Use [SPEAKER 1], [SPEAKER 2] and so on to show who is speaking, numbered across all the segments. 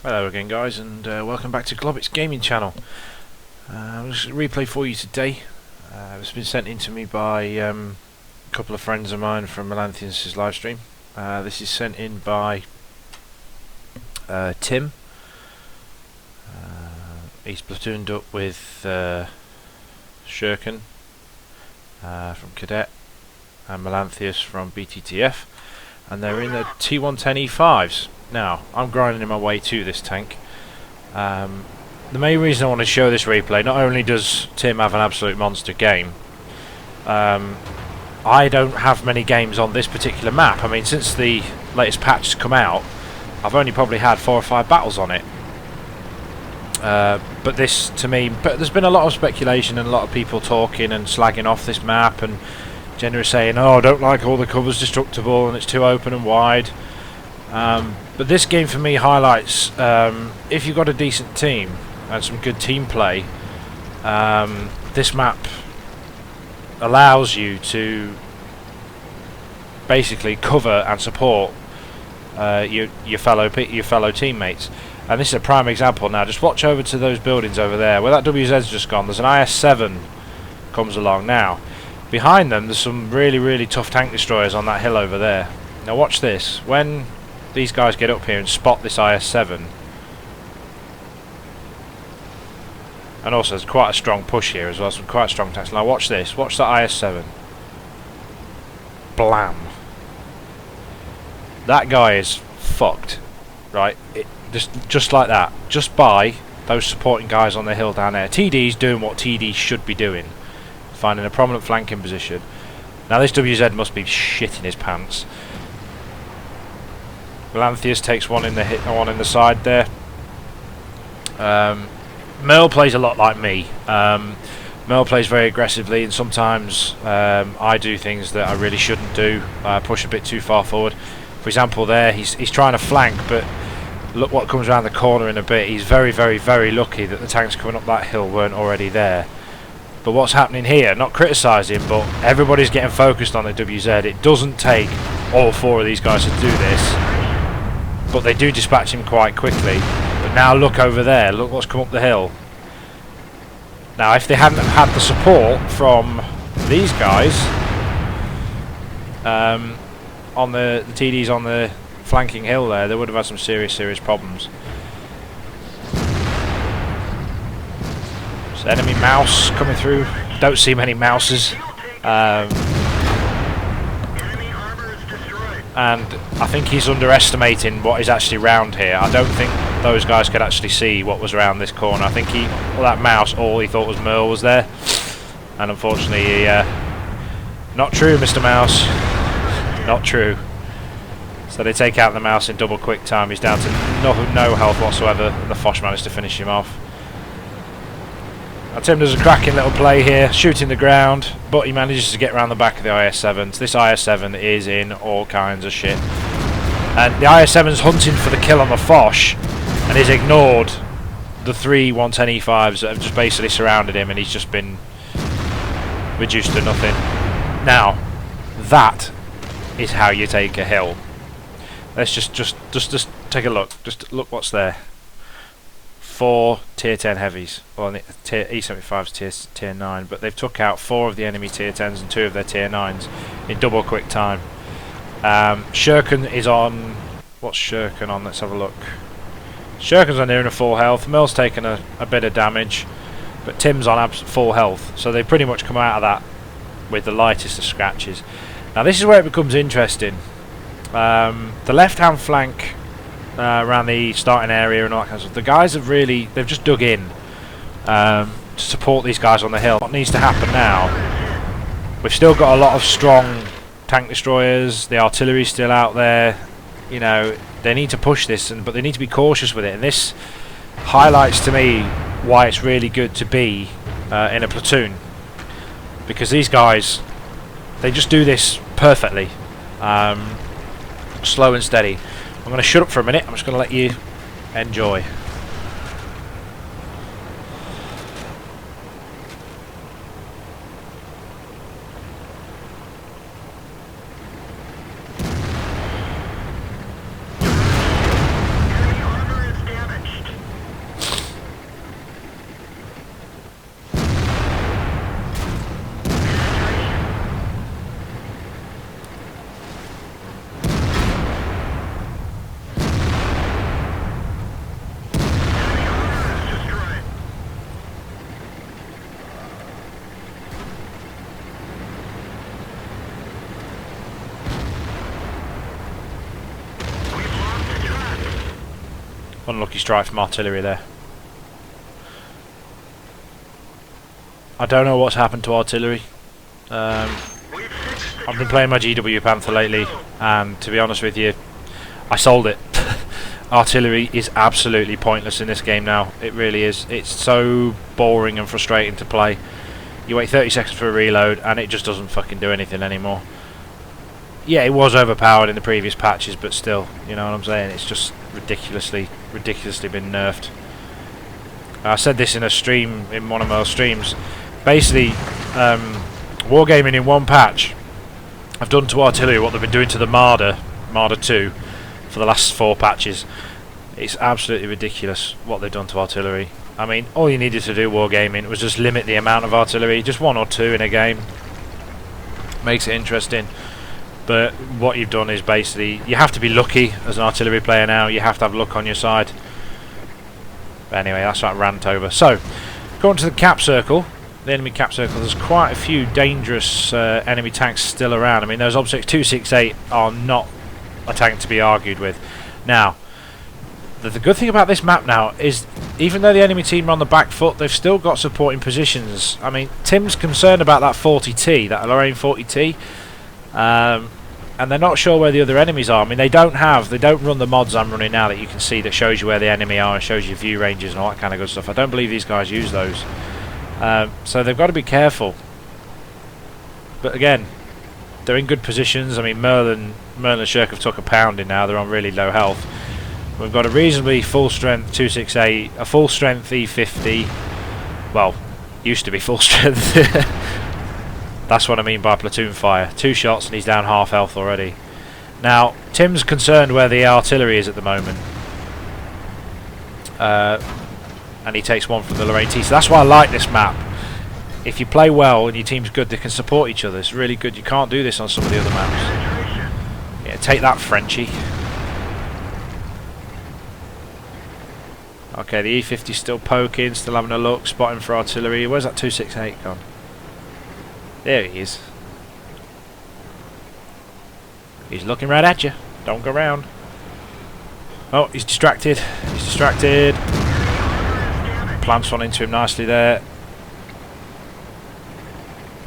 [SPEAKER 1] Hello again guys, and welcome back to Globbits gaming channel. Just a replay for you today. It's been sent in to me by a couple of friends of mine from Melanthius' live stream. This is sent in by Tim. He's platooned up with Shurken from Cadet and Melanthius from BTTF, and they're in the T110E5s. Now, I'm grinding my way to this tank. The main reason I want to show this replay, not only does Tim have an absolute monster game, I don't have many games on this particular map. I mean, since the latest patch has come out, I've only probably had 4 or 5 battles on it. But this, to me, there's been a lot of speculation and a lot of people talking and slagging off this map, and generally saying, oh, I don't like all the covers destructible and it's too open and wide. But this game for me highlights, if you've got a decent team and some good team play, this map allows you to basically cover and support your fellow teammates. And this is a prime example. Now just watch over to those buildings over there where that WZ's just gone. There's an IS-7 comes along now. Behind them there's some really tough tank destroyers on that hill over there. Now watch this. When these guys get up here and spot this IS-7, and also there's quite a strong push here as well, some quite strong tanks. Now watch this, watch that IS-7. Blam. That guy is fucked, right? Just like that, just by those supporting guys on the hill down there. TD's doing what TD should be doing, finding a prominent flanking position. Now this WZ must be shitting his pants. Melanthius takes one in the side there. Merle plays a lot like me. Merle plays very aggressively, and sometimes I do things that I really shouldn't do. Push a bit too far forward. For example, there he's trying to flank, but look what comes around the corner in a bit. He's very lucky that the tanks coming up that hill weren't already there. But what's happening here? Not criticising, but everybody's getting focused on the WZ. It doesn't take all 4 of these guys to do this, but they do dispatch him quite quickly. But now look over there, look what's come up the hill. Now if they hadn't had the support from these guys, on the TDs on the flanking hill there, they would have had some serious problems. So enemy mouse coming through, don't see many mouses. And I think he's underestimating what is actually round here. I don't think those guys could actually see what was around this corner. I think that mouse, all he thought was Merle was there, and unfortunately, not true, Mr. Mouse, not true. So they take out the mouse in double quick time. He's down to no health whatsoever, and the Foch managed to finish him off. Now Tim does a cracking little play here, shooting the ground, but he manages to get around the back of the IS-7. This IS-7 is in all kinds of shit. And the IS-7's hunting for the kill on the Foch, and he's ignored the 3 110E5s that have just basically surrounded him, and he's just been reduced to nothing. Now, that is how you take a hill. Let's just take a look. Just look what's there. 4 tier 10 heavies, well, E75's tier 9, but they've took out 4 of the enemy tier 10s and 2 of their tier 9s in double quick time. Shurken is on. What's Shurken on? Let's have a look. Shurken's on near a full health. Mill's taken a bit of damage, but Tim's on full health, so they pretty much come out of that with the lightest of scratches. Now this is where it becomes interesting. The left-hand flank, around the starting area and all that kind of stuff, the guys have they've just dug in to support these guys on the hill. What needs to happen now? We've still got a lot of strong tank destroyers, the artillery's still out there, you know, they need to push this, but they need to be cautious with it, and this highlights to me why it's really good to be in a platoon, because these guys, they just do this perfectly, slow and steady. I'm going to shut up for a minute. I'm just going to let you enjoy. Unlucky strike from artillery there. I don't know what's happened to artillery. I've been playing my GW Panther lately, and to be honest with you, I sold it. Artillery is absolutely pointless in this game now. It really is. It's so boring and frustrating to play. You wait 30 seconds for a reload and it just doesn't fucking do anything anymore. Yeah, it was overpowered in the previous patches, but still, you know what I'm saying? It's just ridiculously been nerfed. I said this in a stream, in one of my streams. Basically, wargaming in one patch, I've done to artillery what they've been doing to the Marder 2 for the last 4 patches. It's absolutely ridiculous what they've done to artillery. I mean, all you needed to do wargaming was just limit the amount of artillery, just 1 or 2 in a game. Makes it interesting. But what you've done is basically, you have to be lucky as an artillery player now, you have to have luck on your side. But anyway, that's that rant over. So, going to the cap circle, the enemy cap circle, there's quite a few dangerous enemy tanks still around. I mean, those Objects 268 are not a tank to be argued with. Now, the good thing about this map now is, even though the enemy team are on the back foot, they've still got supporting positions. I mean, Tim's concerned about that 40T, that Lorraine 40T, and they're not sure where the other enemies are. I mean, they don't run the mods I'm running now that you can see that shows you where the enemy are and shows you view ranges and all that kind of good stuff. I don't believe these guys use those. So they've got to be careful. But again, they're in good positions. I mean, Merlin and Shirk have took a pounding now. They're on really low health. We've got a reasonably full strength 268, a full strength E50. Well, used to be full strength. That's what I mean by platoon fire. 2 shots and he's down half health already. Now, Tim's concerned where the artillery is at the moment. And he takes 1 from the Lorraine T. So that's why I like this map. If you play well and your team's good, they can support each other. It's really good. You can't do this on some of the other maps. Yeah, take that, Frenchie. Okay, the E50's still poking, still having a look, spotting for artillery. Where's that 268 gone? There he is. He's looking right at you. Don't go round. Oh, he's distracted. He's distracted. Plants one into him nicely there.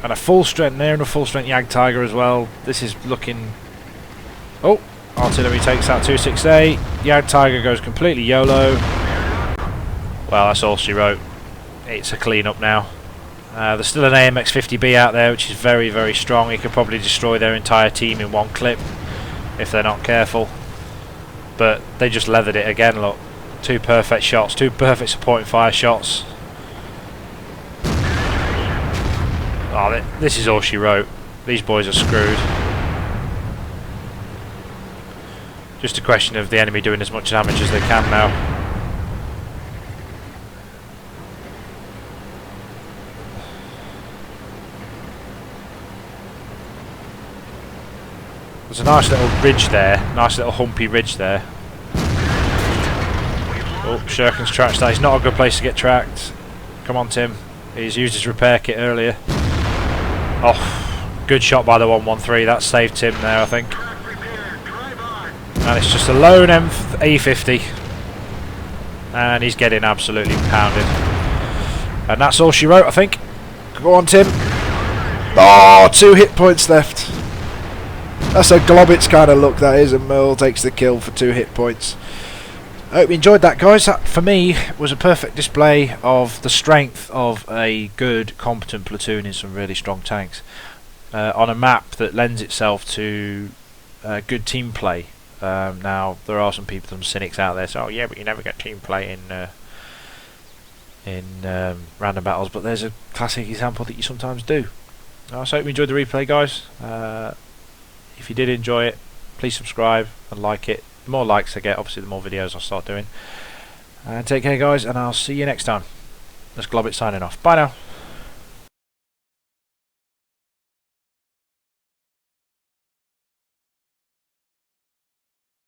[SPEAKER 1] And a full strength there and a full strength Jagdtiger as well. This is looking... Oh, artillery takes out 268. Jagdtiger goes completely YOLO. Well, that's all she wrote. It's a clean up now. There's still an AMX-50B out there, which is very, very strong. He could probably destroy their entire team in 1 clip if they're not careful. But they just leathered it again, look. 2 perfect shots, 2 perfect supporting fire shots. Oh, this is all she wrote. These boys are screwed. Just a question of the enemy doing as much damage as they can now. There's a nice little ridge there, nice little humpy ridge there. Oh, Shurken's tracked that. He's not a good place to get tracked. Come on, Tim. He's used his repair kit earlier. Oh, good shot by the 113. That saved Tim there, I think. And it's just a lone E50. And he's getting absolutely pounded. And that's all she wrote, I think. Go on, Tim. Oh, 2 hit points left. That's a Globbits kind of look, that is, and Merle takes the kill for 2 hit points. I hope you enjoyed that, guys. That, for me, was a perfect display of the strength of a good, competent platoon in some really strong tanks. On a map that lends itself to good team play. Now, there are some people, some cynics out there, so, oh yeah, but you never get team play in random battles, but there's a classic example that you sometimes do. So I hope you enjoyed the replay, guys. If you did enjoy it, please subscribe and like it. The more likes I get, obviously the more videos I'll start doing. Take care, guys, and I'll see you next time. That's Globbits signing off. Bye now.